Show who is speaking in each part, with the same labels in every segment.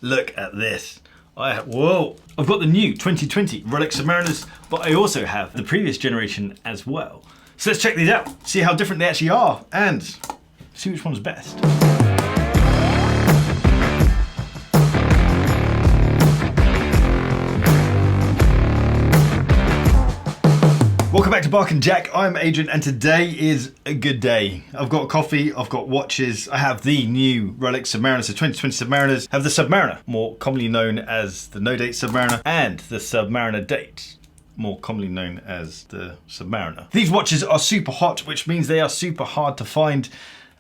Speaker 1: Look at this. Whoa! I've got the new 2020 Rolex Submariners, but I also have the previous generation as well. So let's check these out, see how different they actually are, and see which one's best. Welcome back to Bark and Jack. I'm Adrian and today is a good day. I've got coffee, I've got watches, I have the new Rolex Submariners, the 2020 Submariners, I have the Submariner, more commonly known as the no date Submariner, and the Submariner date, more commonly known as the Submariner. These watches are super hot, which means they are super hard to find,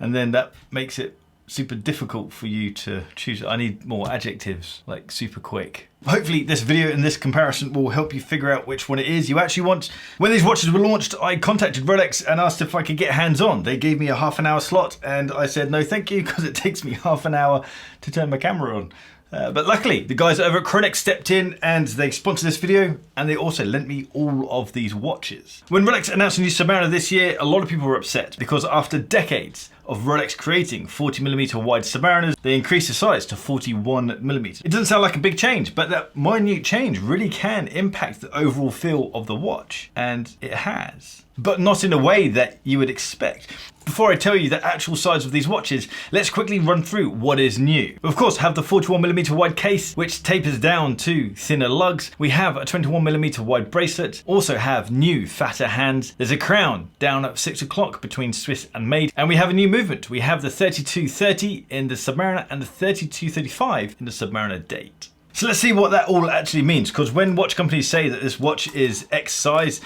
Speaker 1: and then that makes it super difficult for you to choose. I need more adjectives, like super quick. Hopefully this video and this comparison will help you figure out which one it is you actually want. When these watches were launched, I contacted Rolex and asked if I could get hands-on. They gave me a half-an-hour slot and I said no thank you because it takes me half an hour to turn my camera on. But luckily, the guys over at Rolex stepped in and they sponsored this video and they also lent me all of these watches. When Rolex announced a new Submariner this year, a lot of people were upset because after decades of Rolex creating 40mm wide Submariners, they increased the size to 41mm. It doesn't sound like a big change, but that minute change really can impact the overall feel of the watch, and it has. But not in a way that you would expect. Before I tell you the actual size of these watches, let's quickly run through what is new. We of course have the 41mm wide case, which tapers down to thinner lugs. We have a 21mm wide bracelet, also have new fatter hands. There's a crown down at 6 o'clock between Swiss and Made, and we have a new movement. We have the 3230 in the Submariner and the 3235 in the Submariner date. So let's see what that all actually means, because when watch companies say that this watch is X size,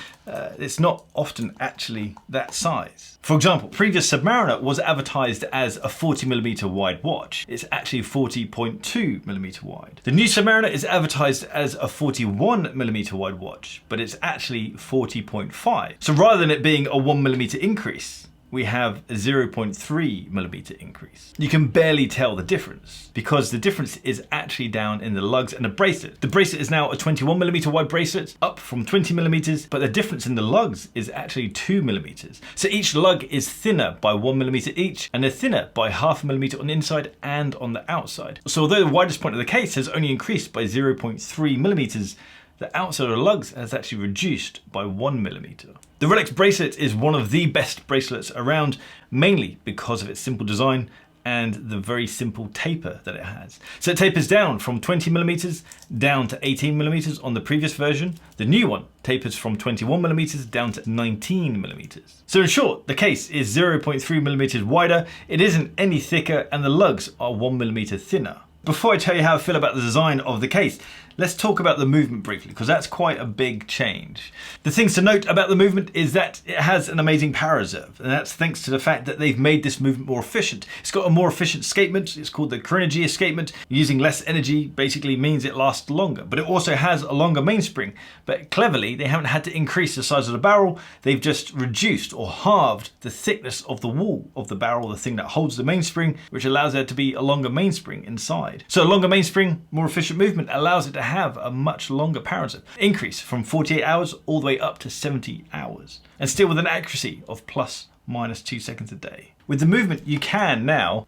Speaker 1: it's not often actually that size. For example, previous Submariner was advertised as a 40mm wide watch. It's actually 40.2mm wide. The new Submariner is advertised as a 41mm wide watch, but it's actually 40.5. So rather than it being a 1mm increase, we have a 0.3mm increase. You can barely tell the difference because the difference is actually down in the lugs and the bracelet. The bracelet is now a 21mm wide bracelet, up from 20mm, but the difference in the lugs is actually 2mm. So each lug is thinner by 1mm each, and they're thinner by 0.5mm on the inside and on the outside. So although the widest point of the case has only increased by 0.3mm, the outside of the lugs has actually reduced by 1mm. The Rolex bracelet is one of the best bracelets around, mainly because of its simple design and the very simple taper that it has. So it tapers down from 20mm down to 18mm on the previous version. The new one tapers from 21mm down to 19mm. So in short, the case is 0.3mm wider, it isn't any thicker, and the lugs are 1mm thinner. Before I tell you how I feel about the design of the case, let's talk about the movement briefly, because that's quite a big change. The things to note about the movement is that it has an amazing power reserve, and that's thanks to the fact that they've made this movement more efficient. It's got a more efficient escapement. It's called the Chronergy escapement. Using less energy basically means it lasts longer, but it also has a longer mainspring. But cleverly, they haven't had to increase the size of the barrel. They've just reduced or halved the thickness of the wall of the barrel, the thing that holds the mainspring, which allows there to be a longer mainspring inside. So a longer mainspring, more efficient movement allows it to have a much longer power reserve. Increase from 48 hours all the way up to 70 hours. And still with an accuracy of plus minus 2 seconds a day. With the movement, you can now,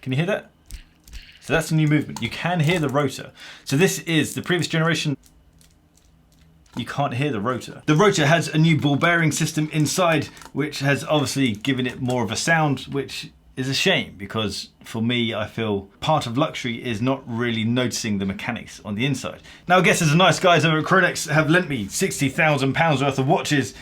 Speaker 1: can you hear that? So that's the new movement. You can hear the rotor. So this is the previous generation. You can't hear the rotor. The rotor has a new ball bearing system inside, which has obviously given it more of a sound, which is a shame because for me, I feel part of luxury is not really noticing the mechanics on the inside. Now, I guess as the nice guys over at Rolex have lent me £60,000 worth of watches,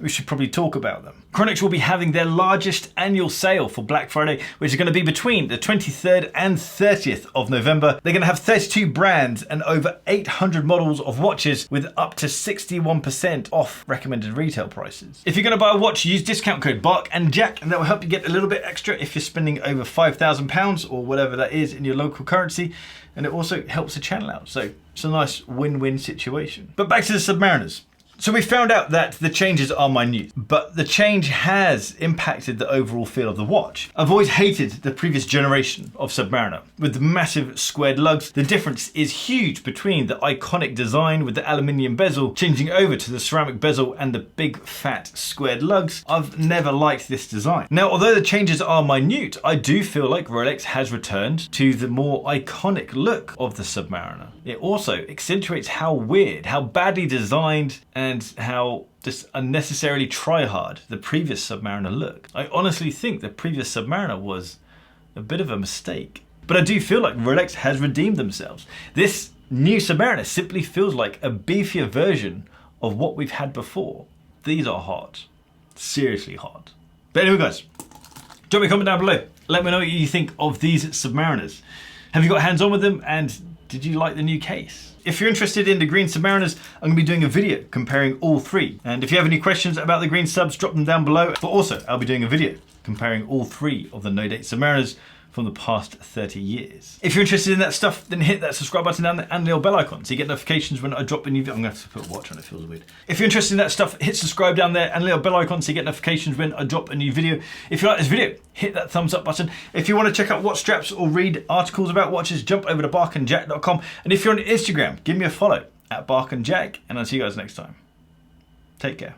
Speaker 1: we should probably talk about them. Rolex will be having their largest annual sale for Black Friday, which is going to be between the 23rd and 30th of November. They're going to have 32 brands and over 800 models of watches with up to 61% off recommended retail prices. If you're going to buy a watch, use discount code barkandjack, and that will help you get a little bit extra if you're spending over £5,000 or whatever that is in your local currency. And it also helps the channel out. So it's a nice win-win situation. But back to the Submariners. So we found out that the changes are minute, but the change has impacted the overall feel of the watch. I've always hated the previous generation of Submariner. With the massive squared lugs, the difference is huge between the iconic design with the aluminium bezel changing over to the ceramic bezel and the big fat squared lugs. I've never liked this design. Now, although the changes are minute, I do feel like Rolex has returned to the more iconic look of the Submariner. It also accentuates how weird, how badly designed, and how just unnecessarily try-hard the previous Submariner looked. I honestly think the previous Submariner was a bit of a mistake. But I do feel like Rolex has redeemed themselves. This new Submariner simply feels like a beefier version of what we've had before. These are hot. Seriously hot. But anyway guys, drop me a comment down below. Let me know what you think of these Submariners. Have you got hands on with them, and did you like the new case? If you're interested in the green Submariners, I'm going to be doing a video comparing all three. And if you have any questions about the green subs, drop them down below. But also, I'll be doing a video comparing all three of the no-date Submariners from the past 30 years. If you're interested in that stuff, then hit that subscribe button down there and the little bell icon so you get notifications when I drop a new video. I'm gonna have to put a watch on, it feels weird. If you're interested in that stuff, hit subscribe down there and the little bell icon so you get notifications when I drop a new video. If you like this video, hit that thumbs up button. If you want to check out watch straps or read articles about watches, jump over to barkandjack.com. And if you're on Instagram, give me a follow at barkandjack, and I'll see you guys next time. Take care.